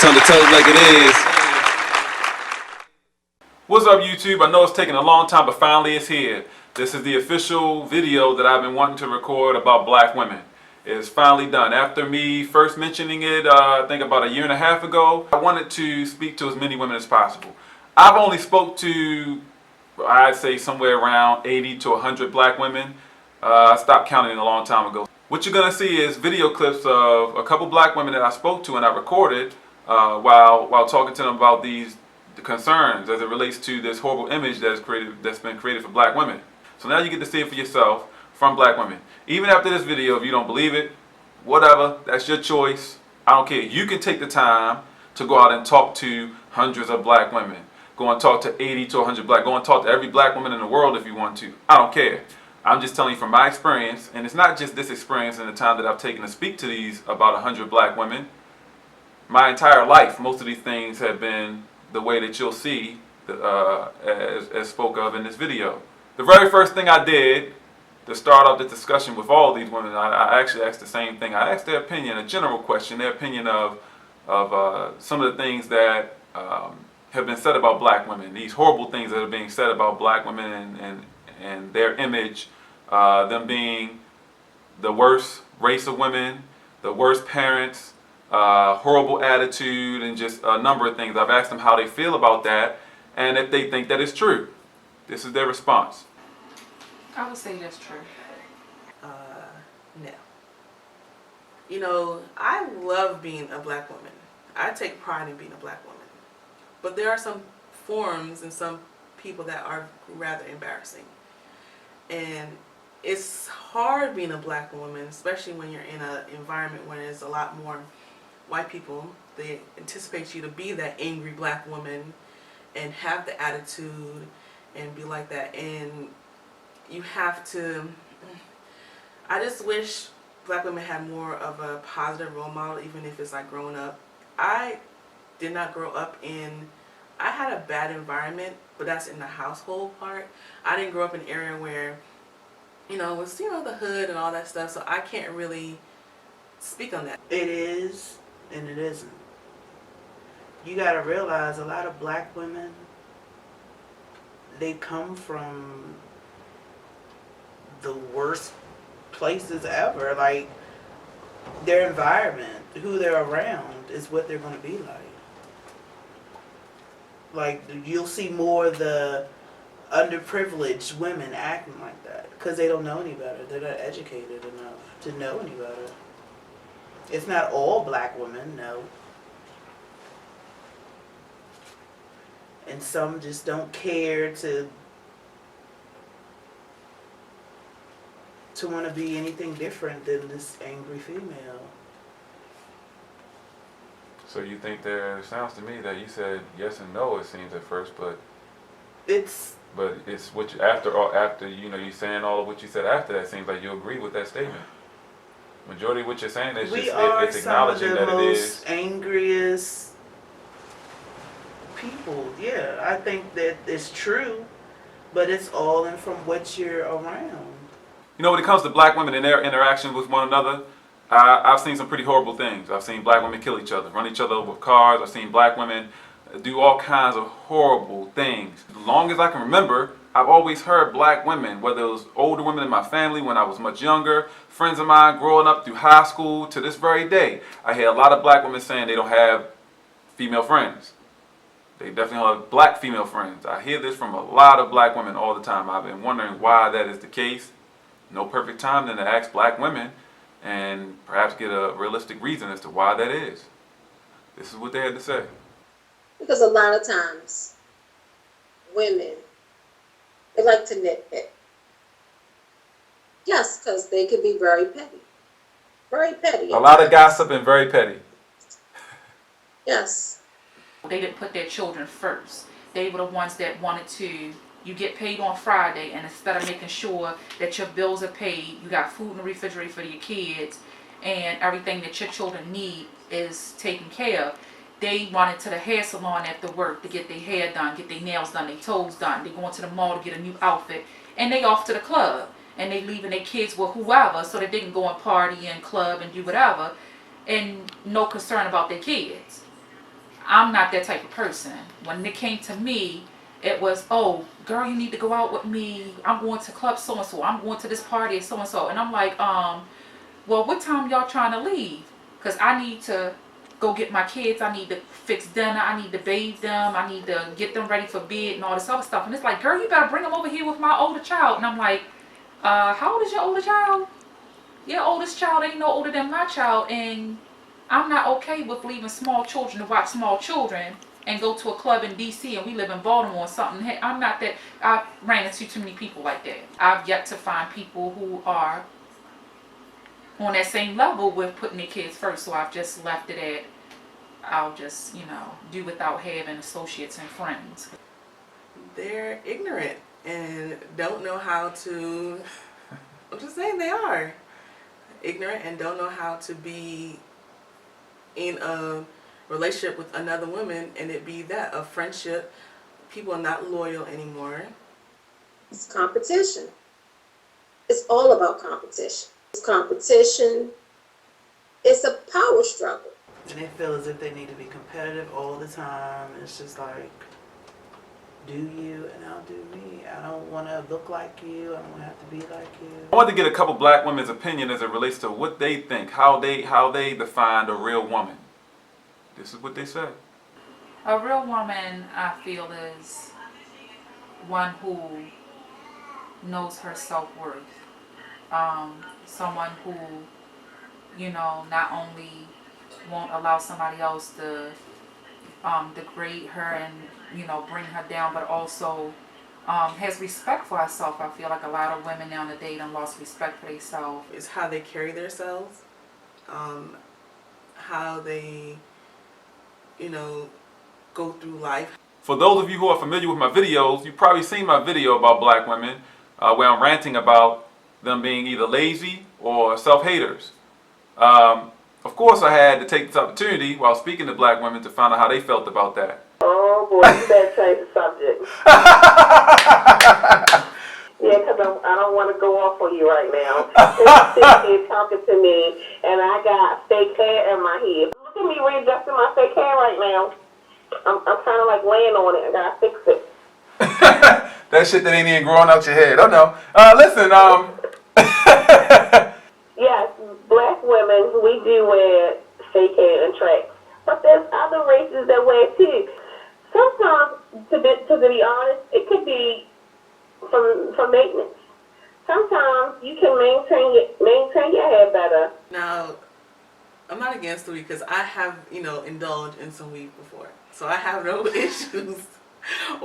time to tell it like it is. What's up, YouTube? I know it's taking a long time, but finally it's here. This is the official video that I've been wanting to record about black women. It's finally done. After me first mentioning it, I think about a year and a half ago, I wanted to speak to as many women as possible. I've only spoke to, I'd say, somewhere around 80 to 100 black women. I stopped counting a long time ago. What you're going to see is video clips of a couple black women that I spoke to and I recorded while talking to them about the concerns as it relates to this horrible image that's been created for black women. So now you get to see it for yourself from black women. Even after this video, if you don't believe it, whatever, that's your choice. I don't care. You can take the time to go out and talk to hundreds of black women. Go and talk to 80 to 100 black. Go and talk to every black woman in the world if you want to. I don't care. I'm just telling you from my experience, and it's not just this experience in the time that I've taken to speak to these about 100 black women. My entire life, most of these things have been the way that you'll see as spoke of in this video. The very first thing I did to start off the discussion with all these women, I actually asked the same thing. I asked their opinion, a general question, their opinion of some of the things that have been said about black women, these horrible things that are being said about black women and their image, them being the worst race of women, the worst parents, horrible attitude, and just a number of things. I've asked them how they feel about that and if they think that it's true. This is their response. I would say that's true. No. You know, I love being a black woman. I take pride in being a black woman. But there are some forms and some people that are rather embarrassing. And it's hard being a black woman, especially when you're in an environment where there's a lot more white people. They anticipate you to be that angry black woman and have the attitude and be like that. And you have to, I just wish black women had more of a positive role model, even if it's like growing up. I did not grow up I had a bad environment, but that's in the household part. I didn't grow up in an area where, it was, the hood and all that stuff, so I can't really speak on that. It is, and it isn't. You gotta realize a lot of black women, they come from the worst places ever. Like, their environment, who they're around, is what they're gonna be like. Like, you'll see more of the underprivileged women acting like that because they don't know any better. They're not educated enough to know any better. It's not all black women, no. And some just don't care to want to be anything different than this angry female. So you think it sounds to me that you said yes and no, it seems at first, but it's what you, after you saying all of what you said after that, seems like you agree with that statement. Majority of what you're saying is it's acknowledging that it is. Some of the most angriest people. Yeah, I think that it's true, but it's all in from what you're around. When it comes to black women and their interaction with one another, I've seen some pretty horrible things. I've seen black women kill each other, run each other over with cars. I've seen black women do all kinds of horrible things. As long as I can remember, I've always heard black women, whether it was older women in my family when I was much younger, friends of mine growing up through high school to this very day, I hear a lot of black women saying they don't have female friends. They definitely don't have black female friends. I hear this from a lot of black women all the time. I've been wondering why that is the case. No perfect time then to ask black women and perhaps get a realistic reason as to why that is. This is what they had to say. Because a lot of times, women, they like to nitpick. Yes, because they can be very petty. Very petty. A lot of gossip and very petty. Yes. They didn't put their children first. They were the ones that wanted to, you get paid on Friday, and instead of making sure that your bills are paid, you got food in the refrigerator for your kids, and everything that your children need is taken care of. They run to the hair salon after work to get their hair done, get their nails done, their toes done. They go into the mall to get a new outfit, and they off to the club. And they leaving their kids with whoever so that they can go and party and club and do whatever, and no concern about their kids. I'm not that type of person. When it came to me, it was, oh, girl, you need to go out with me. I'm going to club so and so. I'm going to this party so and so. And I'm like, well, what time y'all trying to leave? Because I need to go get my kids. I need to fix dinner. I need to bathe them. I need to get them ready for bed and all this other stuff. And it's like, girl, you better bring them over here with my older child. And I'm like, how old is your older child? Your oldest child ain't no older than my child. And I'm not okay with leaving small children to watch small children and go to a club in DC, and we live in Baltimore or something. Hey, I'm not that. I've ran into too many people like that. I've yet to find people who are on that same level with putting their kids first. So I've just left it at, I'll just, do without having associates and friends. They're ignorant and don't know how to, I'm just saying they are ignorant and don't know how to be in a relationship with another woman and it be that, a friendship. People are not loyal anymore. It's competition. It's all about competition. It's competition. It's a power struggle. And they feel as if they need to be competitive all the time. It's just like, do you and I'll do me. I don't want to look like you. I don't want to have to be like you. I want to get a couple black women's opinion as it relates to what they think, how they define a real woman. This is what they say. A real woman, I feel, is one who knows her self-worth. Someone who, not only won't allow somebody else to degrade her and, bring her down, but also has respect for herself. I feel like a lot of women nowadays done lost respect for themselves. It's how they carry themselves, how they, go through life. For those of you who are familiar with my videos, you've probably seen my video about black women where I'm ranting about them being either lazy or self-haters. Of course, I had to take this opportunity while speaking to black women to find out how they felt about that. Oh boy, you better change the subject. Yeah, because I don't want to go off on you right now. You're sitting here talking to me, and I got fake hair in my head. Look at me readjusting my fake hair right now. I'm kind of like laying on it. I gotta fix it. That shit that ain't even growing out your head. Oh no. Listen, Yes, black women, we do wear fake hair and tracks. But there's other races that wear it too. Sometimes, to be honest, it could be for maintenance. Sometimes you can maintain your hair better. Now, I'm not against the weed because I have, indulged in some weed before. So I have no issues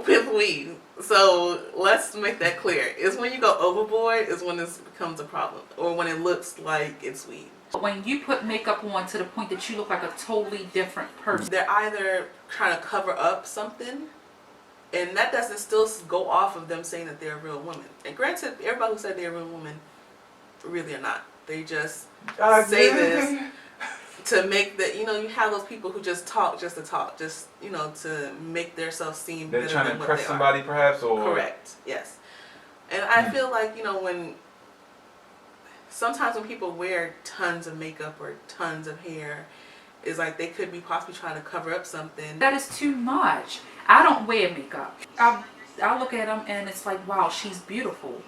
with weed. So let's make that clear. It's when you go overboard is when this becomes a problem, or when it looks like it's weed. When you put makeup on to the point that you look like a totally different person. They're either trying to cover up something, and that doesn't still go off of them saying that they're a real woman. And granted, everybody who said they're a real woman really are not. They just say this to make the, you have those people who just talk just to talk, just, to make themselves seem they're better trying to than what impress they somebody are. perhaps, or Correct, yes. And I feel like, when sometimes when people wear tons of makeup or tons of hair, it's like they could be possibly trying to cover up something. That is too much. I don't wear makeup. I look at them and it's like, wow, she's beautiful.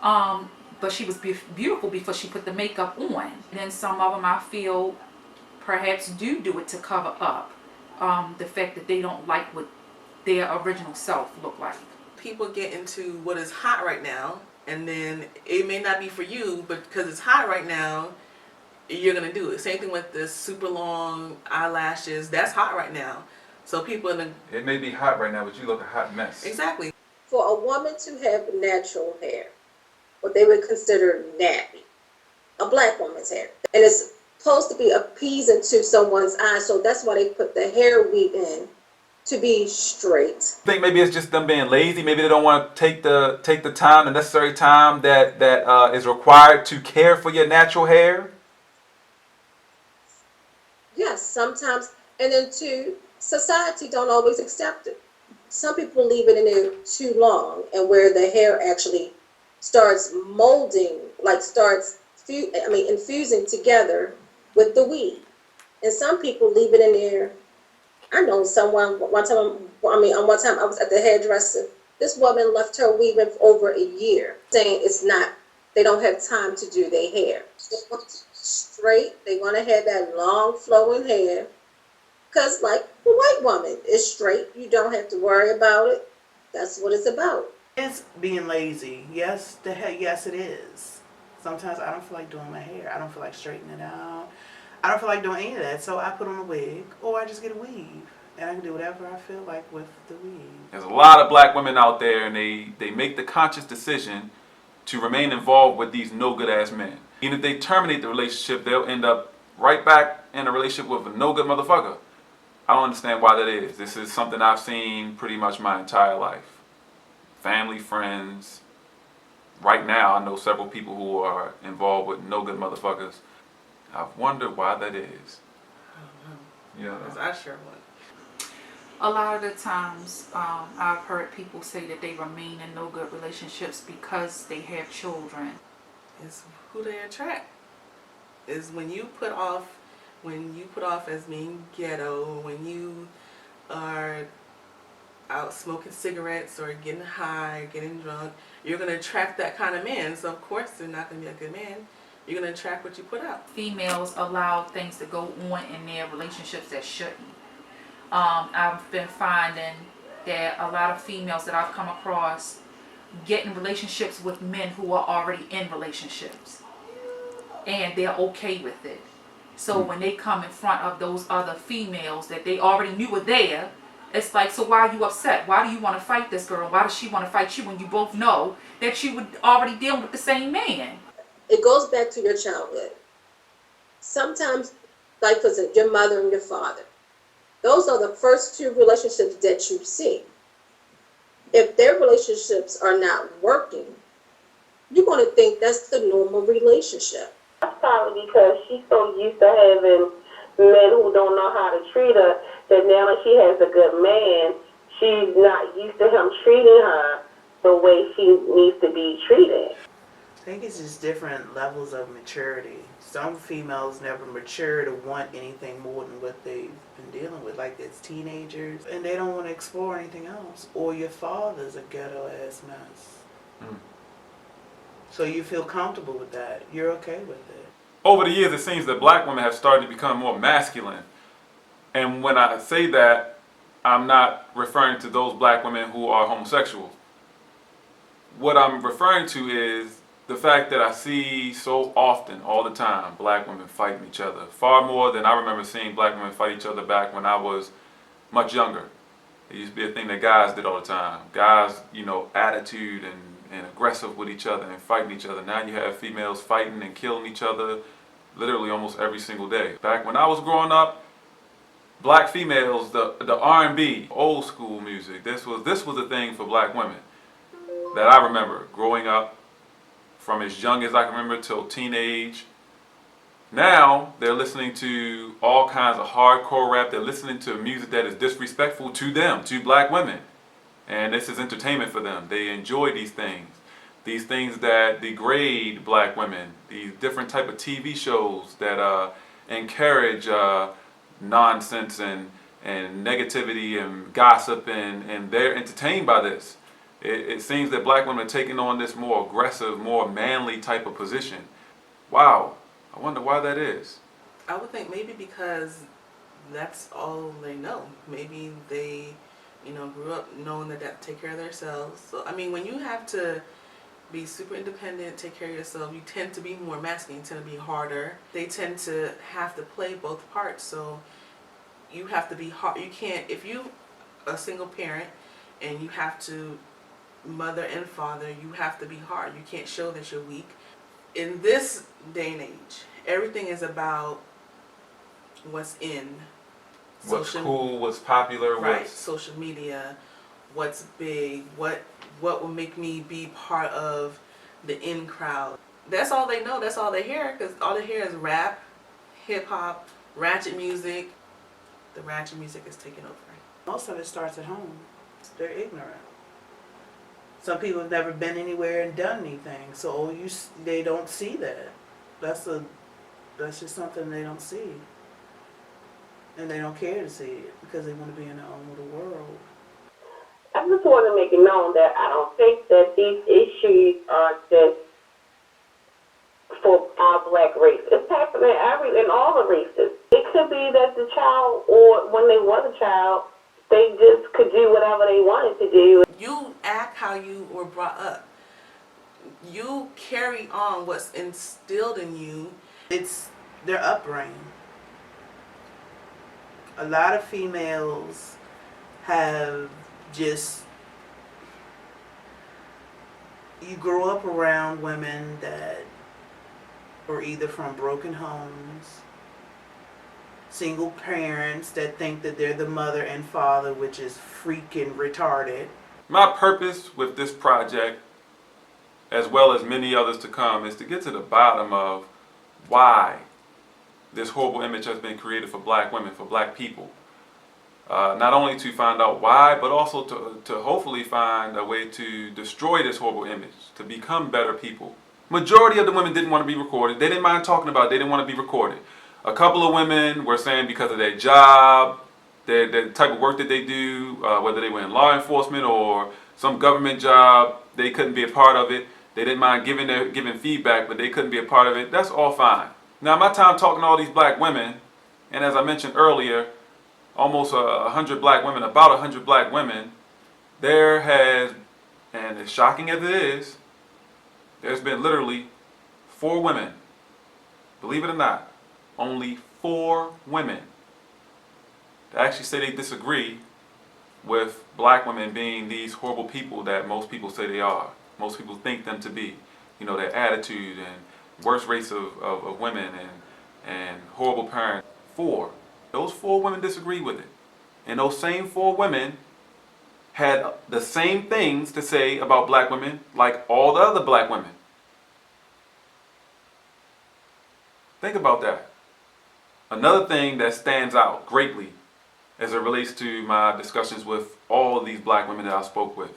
But she was beautiful before she put the makeup on. And then some of them I feel perhaps do it to cover up the fact that they don't like what their original self look like. People get into what is hot right now, and then it may not be for you, but because it's hot right now, you're gonna do it. Same thing with the super long eyelashes. That's hot right now. So people it may be hot right now, but you look a hot mess. Exactly. For a woman to have natural hair, what they would consider nappy, a black woman's hair, and it's supposed to be appeasing to someone's eyes, so that's why they put the hair weave in to be straight. I think maybe it's just them being lazy. Maybe they don't want to take the time, the necessary time that is required to care for your natural hair. Yes, sometimes, and then too, society don't always accept it. Some people leave it in there too long, and where the hair actually starts molding, like starts infusing together with the weave. And some people leave it in there I know someone, one time I was at the hairdresser. This woman left her weaving for over a year, saying they don't have time to do their hair. They want to be straight, they want to have that long flowing hair. Because, like, the white woman is straight, you don't have to worry about it. That's what it's about. It's being lazy. Yes, yes, it is. Sometimes I don't feel like doing my hair. I don't feel like straightening it out. I don't feel like doing any of that. So I put on a wig, or I just get a weave, and I can do whatever I feel like with the weave. There's a lot of black women out there, and they make the conscious decision to remain involved with these no good ass men. Even if they terminate the relationship, they'll end up right back in a relationship with a no good motherfucker. I don't understand why that is. This is something I've seen pretty much my entire life. Family, friends. Right now, I know several people who are involved with no good motherfuckers. I've wondered why that is. I don't know. Yeah. Because I sure would. A lot of the times, I've heard people say that they remain in no good relationships because they have children. It's who they attract. Is when you put off as being ghetto, when you are out smoking cigarettes or getting high, getting drunk, you're going to attract that kind of man. So of course they're not going to be a good man. You're going to attract what you put out. Females allow things to go on in their relationships that shouldn't. I've been finding that a lot of females that I've come across get in relationships with men who are already in relationships, and they're okay with it. So when they come in front of those other females that they already knew were there, it's like, so why are you upset? Why do you want to fight this girl? Why does she want to fight you when you both know that you would already deal with the same man? It goes back to your childhood. Sometimes, like for instance, your mother and your father, those are the first two relationships that you see. If their relationships are not working, you're going to think that's the normal relationship. That's probably because she's so used to having men who don't know how to treat her that now that she has a good man, she's not used to him treating her the way she needs to be treated. I think it's just different levels of maturity. Some females never mature to want anything more than what they've been dealing with, like as teenagers, and they don't want to explore anything else. Or your father's a ghetto ass mess. Mm. So you feel comfortable with that. You're okay with it. Over the years, it seems that black women have started to become more masculine. And when I say that, I'm not referring to those black women who are homosexual. What I'm referring to is the fact that I see so often, all the time, black women fighting each other. Far more than I remember seeing black women fight each other back when I was much younger. It used to be a thing that guys did all the time. Guys, attitude and aggressive with each other and fighting each other. Now you have females fighting and killing each other literally almost every single day. Back when I was growing up, black females, the R&B, old school music, this was a thing for black women that I remember growing up from as young as I can remember till teenage. Now they're listening to all kinds of hardcore rap. They're listening to music that is disrespectful to them, to black women. And this is entertainment for them. They enjoy these things that degrade black women, these different type of TV shows that encourage nonsense and negativity and gossip, and they're entertained by this. It seems that black women are taking on this more aggressive, more manly type of position. Wow, I wonder why that is. I would think maybe because that's all they know. Maybe they, grew up knowing that they have to take care of themselves. So, I mean, when you have to be super independent, take care of yourself, you tend to be more masculine, you tend to be harder. They tend to have to play both parts. So you have to be hard. You can't, if you a single parent and you have to mother and father, you have to be hard. You can't show that you're weak. In this day and age, everything is about what's in. What's cool, what's popular, right? Social media, what's big, what will make me be part of the in crowd. That's all they know. That's all they hear, because all they hear is rap, hip hop, ratchet music. The ratchet music is taking over. Most of it starts at home. They're ignorant. Some people have never been anywhere and done anything, so they don't see that. That's just something they don't see. And they don't care to see it because they want to be in their own little world. I just want to make it known that I don't think that these issues are just for our black race. It's happening in all the races. It could be that the child, or when they was a child, they just could do whatever they wanted to do. You act how you were brought up. You carry on what's instilled in you. It's their upbringing. A lot of females have just, you grow up around women that are either from broken homes, single parents that think that they're the mother and father, which is freaking retarded. My purpose with this project, as well as many others to come, is to get to the bottom of why this horrible image has been created for black women, for black people. Not only to find out why, but also to hopefully find a way to destroy this horrible image, to become better people. Majority of the women didn't want to be recorded. They didn't mind talking about it. They didn't want to be recorded. A couple of women were saying because of their job, the type of work that they do, whether they were in law enforcement or some government job, they couldn't be a part of it. They didn't mind giving feedback, but they couldn't be a part of it. That's all fine. Now, my time talking to all these black women, and as I mentioned earlier, almost 100 black women, about 100 black women, there has, and as shocking as it is, there's been literally 4 women, believe it or not, only 4 women that actually say they disagree with black women being these horrible people that most people say they are. Most people think them to be. You know, their attitude and worst race of women and horrible parents. 4. Those 4 women disagree with it. And those same 4 women had the same things to say about black women like all the other black women. Think about that. Another thing that stands out greatly as it relates to my discussions with all of these black women that I spoke with.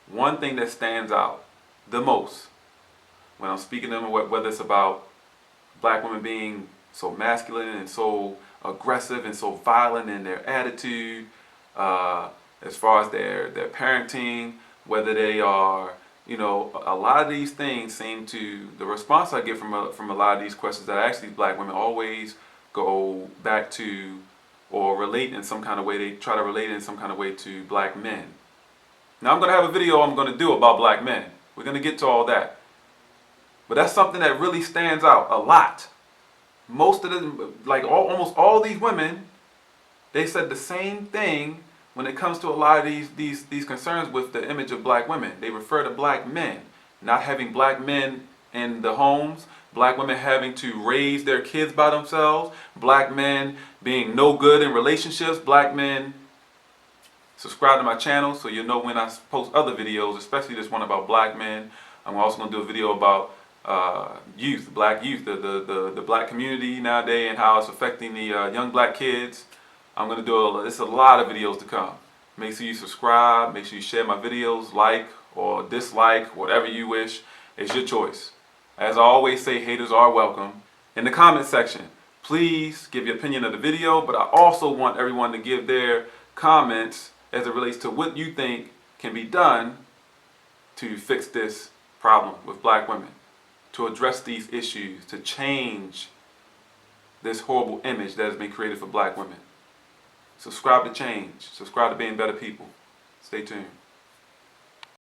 One thing that stands out the most when I'm speaking to them, whether it's about black women being so masculine and so aggressive and so violent in their attitude, as far as their parenting, whether they are, you know, a lot of these things seem to, the response I get from a lot of these questions that actually black women always go back to or relate in some kind of way. They try to relate in some kind of way to black men. Now I'm going to have a video I'm going to do about black men. We're going to get to all that. But that's something that really stands out a lot. Most of them, like almost all these women, they said the same thing when it comes to a lot of these concerns with the image of black women. They refer to black men, not having black men in the homes, black women having to raise their kids by themselves, black men being no good in relationships, black men. Subscribe to my channel so you'll know when I post other videos, especially this one about black men. I'm also going to do a video about youth, black youth, the black community nowadays and how it's affecting the young black kids. I'm going to do it's a lot of videos to come. Make sure you subscribe, make sure you share my videos, like or dislike, whatever you wish. It's your choice. As I always say, haters are welcome. In the comment section, please give your opinion of the video, but I also want everyone to give their comments as it relates to what you think can be done to fix this problem with black women, to address these issues, to change this horrible image that has been created for black women. Subscribe to change. Subscribe to being better people. Stay tuned.